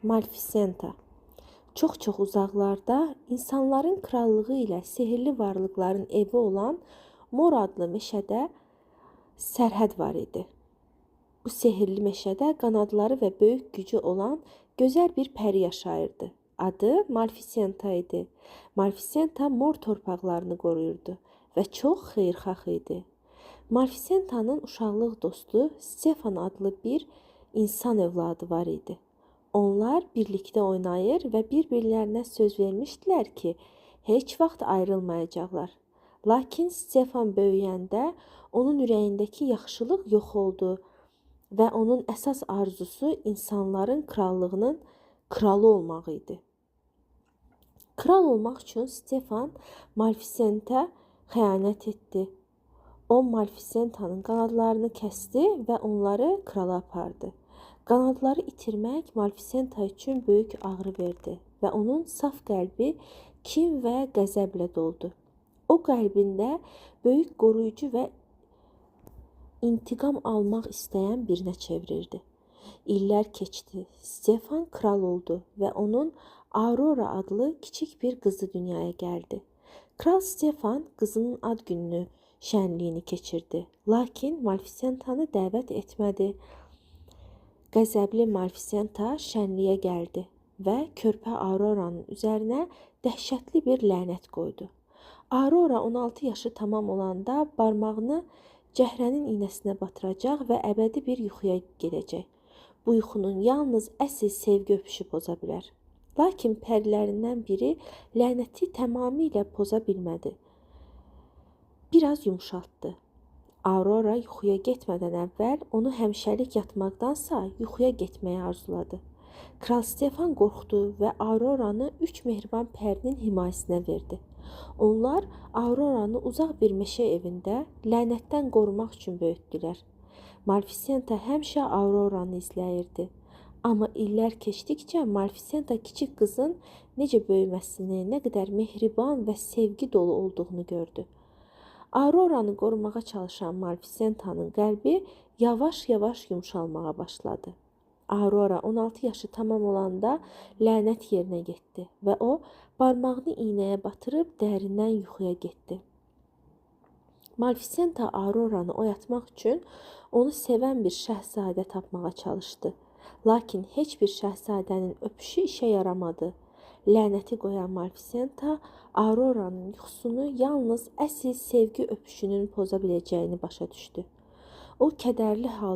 Malfisenta. Çox-çox uzaqlarda insanların krallığı ilə sehirli varlıqların evi olan Mor adlı meşədə sərhəd var idi. Bu sehirli meşədə qanadları və böyük gücü olan gözəl bir pəri yaşayırdı. Adı Malfisenta idi. Malfisenta mor torpaqlarını qoruyurdu və çox xeyirxah idi. Malfisenta'nın uşaqlıq dostu Stefan adlı bir insan övladı var idi. Onlar birlikdə oynayır və bir-birlərinə söz vermişdilər ki, heç vaxt ayrılmayacaqlar. Lakin Stefan böyüyəndə onun ürəyindəki yaxşılıq yox oldu və onun əsas arzusu insanların krallığının kralı olmaq idi. Kral olmaq üçün Stefan Malfisenta xəyanət etdi. O Malfisenta'nın qanadlarını kəsdi və onları krala apardı. Qanadları itirmək Malfisenta üçün böyük ağrı verdi və onun saf qəlbi kin və qəzəblə doldu. O qəlbində böyük qoruyucu və intiqam almaq istəyən birinə çevrildi. İllər keçdi. Stefan kral oldu və onun Aurora adlı kiçik bir qızı dünyaya gəldi. Kral Stefan qızının ad gününü şənliyini keçirdi. Lakin Malfisenta'nı dəvət etmədi. Qəzəbli Malfisenta şənliyə gəldi və körpə Aurora'nın üzərinə dəhşətli bir lənət qoydu. Aurora 16 yaşı tamam olanda barmağını cəhrənin iynəsinə batıracaq və əbədi bir yuxuya gedəcək. Bu yuxunun yalnız əsl sevgi öpüşü poza bilər. Lakin pərilərindən biri lənəti tamamilə poza bilmədi. Biraz yumşaltdı. Aurora yuxuya getmədən əvvəl onu həmişəlik yatmaqdansa yuxuya getməyi arzuladı. Kral Stefan qorxdu və Aurora'nı 3 mehriban pərinin himayəsinə verdi. Onlar Aurora'nı uzaq bir meşə evində lənətdən qorumaq üçün böyütdülər. Malfisenta həmişə Aurora'nı izləyirdi. Amma illər keçdikcə Malfisenta kiçik qızın necə böyüməsini, nə qədər mehriban və sevgi dolu olduğunu gördü. Aurora'nı qorumağa çalışan Malfisenta'nın qəlbi yavaş-yavaş yumşalmağa başladı. Aurora 16 yaşı tamam olanda lənət yerinə getdi və o barmağını iynəyə batırıb dərindən yuxuya getdi. Malfisenta Aurora'nı oyatmaq üçün onu sevən bir şəhzadə tapmağa çalışdı. Lakin heç bir şəhzadənin öpüşü işə yaramadı. Lənəti qoyan Malfisenta Aurora'nın yuxusunu yalnız əsl sevgi öpüşünün poza biləcəyini başa düşdü. O kədərli halda